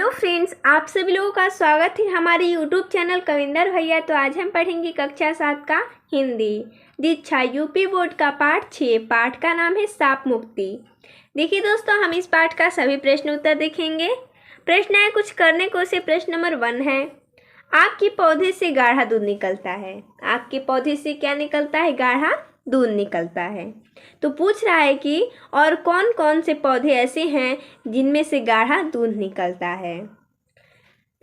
Hello friends, आप सभी लोगों का स्वागत है हमारे यूट्यूब चैनल कविंदर भैया। तो आज हम पढ़ेंगे कक्षा 7 का हिंदी दीक्षा यूपी बोर्ड का पाठ 6। पाठ का नाम है साप मुक्ति। देखिए दोस्तों, हम इस पाठ का सभी प्रश्न उत्तर देखेंगे। प्रश्न है कुछ करने को से। प्रश्न नंबर 1 है, आग के पौधे से गाढ़ा दूध निकलता है। आग के पौधे से क्या निकलता है? गाढ़ा दूध निकलता है। तो पूछ रहा है कि और कौन कौन से पौधे ऐसे हैं जिनमें से गाढ़ा दूध निकलता है।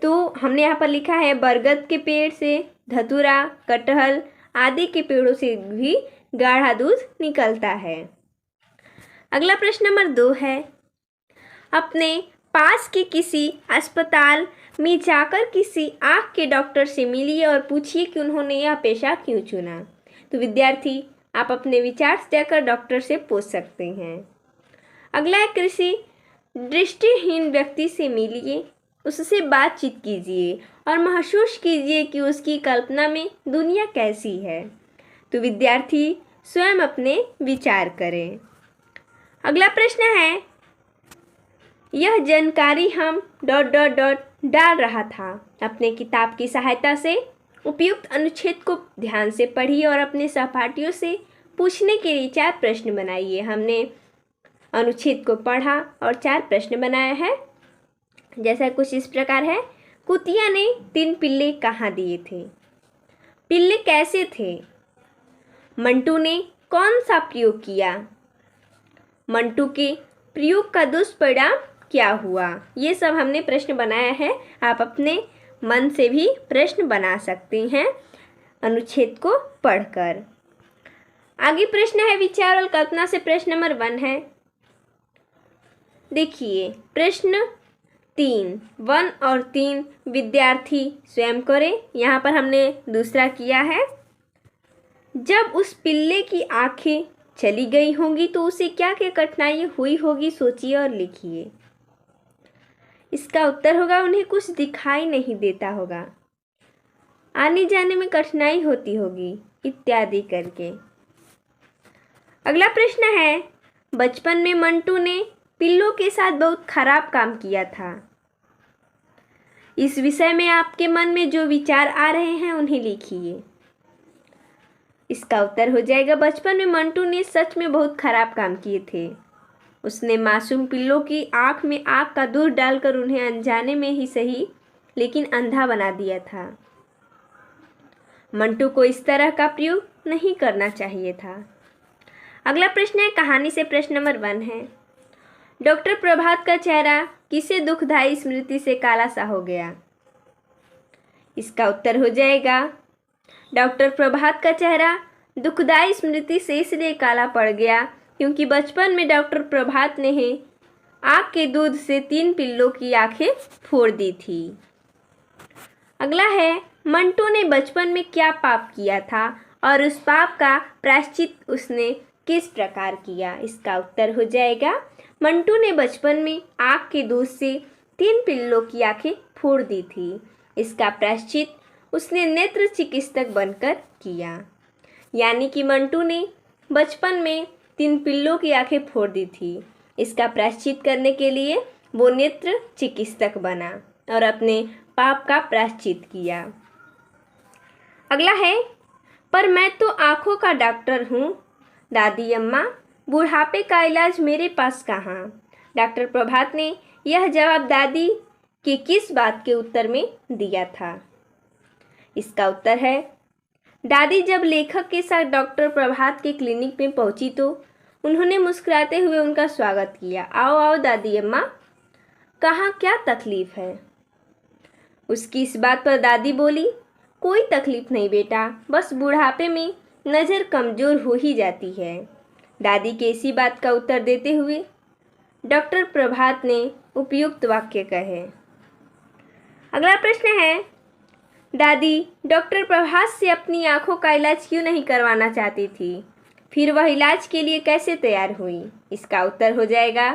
तो हमने यहाँ पर लिखा है बरगद के पेड़ से, धतूरा, कटहल आदि के पेड़ों से भी गाढ़ा दूध निकलता है। अगला प्रश्न नंबर 2 है, अपने पास के किसी अस्पताल में जाकर किसी आँख के डॉक्टर से मिलिए और पूछिए कि उन्होंने यह पेशा क्यों चुना। तो विद्यार्थी आप अपने विचार देकर डॉक्टर से पूछ सकते हैं। अगला है, किसी दृष्टिहीन व्यक्ति से मिलिए, उससे बातचीत कीजिए और महसूस कीजिए कि उसकी कल्पना में दुनिया कैसी है। तो विद्यार्थी स्वयं अपने विचार करें। अगला प्रश्न है, यह जानकारी हम ... डाल रहा था। अपने किताब की सहायता से उपयुक्त अनुच्छेद को ध्यान से पढ़िए और अपने सहपाठियों से पूछने के लिए 4 प्रश्न बनाइए। हमने अनुच्छेद को पढ़ा और 4 प्रश्न बनाया है। जैसा कुछ इस प्रकार है, कुतिया ने 3 पिल्ले कहाँ दिए थे? पिल्ले कैसे थे? मंटू ने कौन सा प्रयोग किया? मंटू के प्रयोग का दुष्परिणाम क्या हुआ? ये सब हमने प्रश्न बनाया है। आप अपने मन से भी प्रश्न बना सकते हैं अनुच्छेद को पढ़कर। आगे प्रश्न है विचार और कल्पना से। प्रश्न नंबर 1 है, देखिए प्रश्न 3, 1 और 3 विद्यार्थी स्वयं करें। यहाँ पर हमने दूसरा किया है, जब उस पिल्ले की आंखें चली गई होंगी तो उसे क्या क्या कठिनाई हुई होगी, सोचिए और लिखिए। इसका उत्तर होगा उन्हें कुछ दिखाई नहीं देता होगा, आने जाने में कठिनाई होती होगी इत्यादि करके। अगला प्रश्न है, बचपन में मंटू ने पिल्लों के साथ बहुत खराब काम किया था। इस विषय में आपके मन में जो विचार आ रहे हैं उन्हें लिखिए। इसका उत्तर हो जाएगा बचपन में मंटू ने सच में बहुत खराब काम किए थे। उसने मासूम पिल्लों की आँख में आग का दूध डालकर उन्हें अनजाने में ही सही लेकिन अंधा बना दिया था। मंटू को इस तरह का प्रयोग नहीं करना चाहिए था। अगला प्रश्न है कहानी से। प्रश्न नंबर 1 है, डॉक्टर प्रभात का चेहरा किसे दुखदाई स्मृति से काला सा हो गया? इसका उत्तर हो जाएगा डॉक्टर प्रभात का चेहरा दुखदाई स्मृति से इसलिए काला पड़ गया क्योंकि बचपन में डॉक्टर प्रभात ने आग के दूध से 3 पिल्लों की आंखें फोड़ दी थी। अगला है, मंटू ने बचपन में क्या पाप किया था और उस पाप का प्रायश्चित उसने किस प्रकार किया? इसका उत्तर हो जाएगा मंटू ने बचपन में आग के दूध से 3 पिल्लों की आंखें फोड़ दी थी। इसका प्रायश्चित उसने नेत्र चिकित्सक बनकर किया। यानी कि मंटू ने बचपन में 3 पिल्लों की आंखें फोड़ दी थी। इसका प्रायश्चित करने के लिए वो नेत्र चिकित्सक बना और अपने पाप का प्रायश्चित किया। अगला है, पर मैं तो आँखों का डॉक्टर हूँ दादी अम्मा, बुढ़ापे का इलाज मेरे पास कहाँ? डॉक्टर प्रभात ने यह जवाब दादी के किस बात के उत्तर में दिया था? इसका उत्तर है, दादी जब लेखक के साथ डॉक्टर प्रभात के क्लिनिक में पहुंची तो उन्होंने मुस्कुराते हुए उनका स्वागत किया। आओ आओ दादी अम्मा, कहाँ क्या तकलीफ है? उसकी इस बात पर दादी बोली, कोई तकलीफ नहीं बेटा, बस बुढ़ापे में नज़र कमज़ोर हो ही जाती है। दादी के इसी बात का उत्तर देते हुए डॉक्टर प्रभात ने उपयुक्त वाक्य कहे। अगला प्रश्न है, दादी डॉक्टर प्रभात से अपनी आँखों का इलाज क्यों नहीं करवाना चाहती थी? फिर वह इलाज के लिए कैसे तैयार हुई? इसका उत्तर हो जाएगा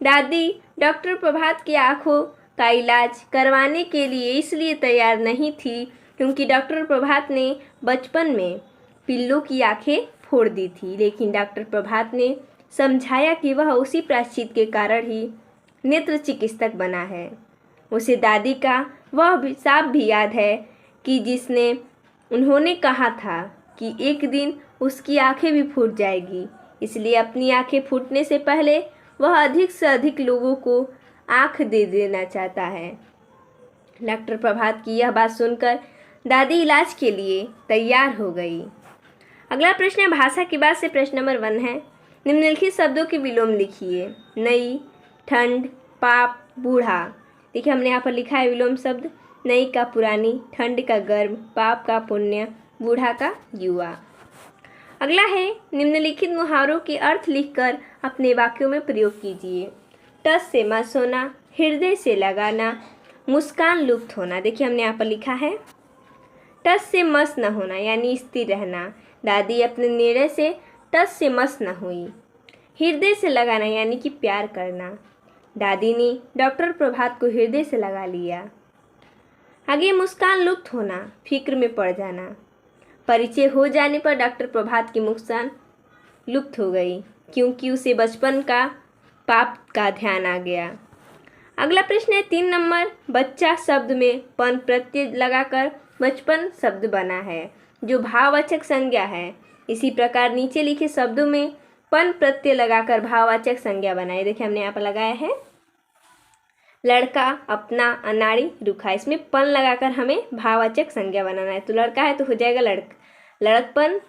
दादी डॉक्टर प्रभात की आँखों का इलाज करवाने के लिए इसलिए तैयार नहीं थी क्योंकि डॉक्टर प्रभात ने बचपन में पिल्लों की आंखें फोड़ दी थी, लेकिन डॉक्टर प्रभात ने समझाया कि वह उसी प्रायश्चित के कारण ही नेत्र चिकित्सक बना है। उसे दादी का वह साफ भी याद है कि जिसने उन्होंने कहा था कि एक दिन उसकी आंखें भी फूट जाएगी, इसलिए अपनी आंखें फूटने से पहले वह अधिक से अधिक लोगों को आंख दे देना चाहता है। डॉक्टर प्रभात की यह बात सुनकर दादी इलाज के लिए तैयार हो गई। अगला प्रश्न है भाषा की बात से प्रश्न नंबर 1 है, निम्नलिखित शब्दों के विलोम लिखिए। नई, ठंड, पाप, बूढ़ा। देखिए हमने यहाँ पर लिखा है विलोम शब्द, नई का पुरानी, ठंड का गर्म, पाप का पुण्य, बूढ़ा का युवा। अगला है निम्नलिखित मुहावरों के अर्थ लिखकर अपने वाक्यों में प्रयोग कीजिए। टस से मस होना, हृदय से लगाना, मुस्कान लुप्त होना। देखिए हमने यहाँ पर लिखा है टस से मस न होना यानी स्थिर रहना, दादी अपने निर्णय से टस से मस न हुई। हृदय से लगाना यानी कि प्यार करना, दादी ने डॉक्टर प्रभात को हृदय से लगा लिया। आगे मुस्कान लुप्त होना, फिक्र में पड़ जाना, परिचय हो जाने पर डॉक्टर प्रभात की मुस्कान लुप्त हो गई क्योंकि उसे बचपन का पाप का ध्यान आ गया। अगला प्रश्न है 3 नंबर, बच्चा शब्द में पन प्रत्यय लगाकर बचपन शब्द बना है जो भाववाचक संज्ञा है। इसी प्रकार नीचे लिखे शब्दों में पन प्रत्यय लगाकर भाववाचक संज्ञा बनाए। देखिए हमने यहाँ पर लगाया है लड़का, अपना, अनाड़ी, रुखा। इसमें पन लगाकर हमें भाववाचक संज्ञा बनाना है। तो लड़का है तो हो जाएगा लड़कपन,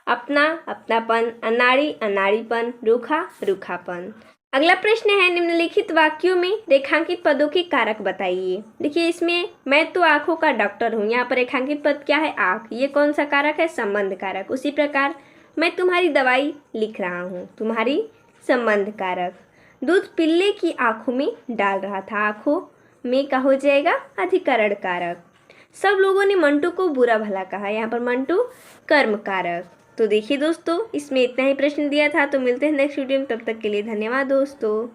अपना, अपनापन, अनाड़ी, अनाड़ीपन, रूखा, रूखापन। अगला प्रश्न है निम्नलिखित वाक्यों में रेखांकित पदों के कारक बताइए। देखिए इसमें मैं तो आँखों का डॉक्टर हूँ, यहाँ पर रेखांकित पद क्या है? आँख। ये कौन सा कारक है? संबंध कारक। उसी प्रकार मैं तुम्हारी दवाई लिख रहा हूँ, तुम्हारी संबंध कारक। दूध पिल्ले की आँखों में डाल रहा था, आँखों में का हो जाएगा अधिकरण कारक। सब लोगों ने मंटू को बुरा भला कहा, यहाँ पर मंटू कर्म कारक। तो देखिए दोस्तों इसमें इतना ही प्रश्न दिया था। तो मिलते हैं नेक्स्ट वीडियो में, तब तक के लिए धन्यवाद दोस्तों।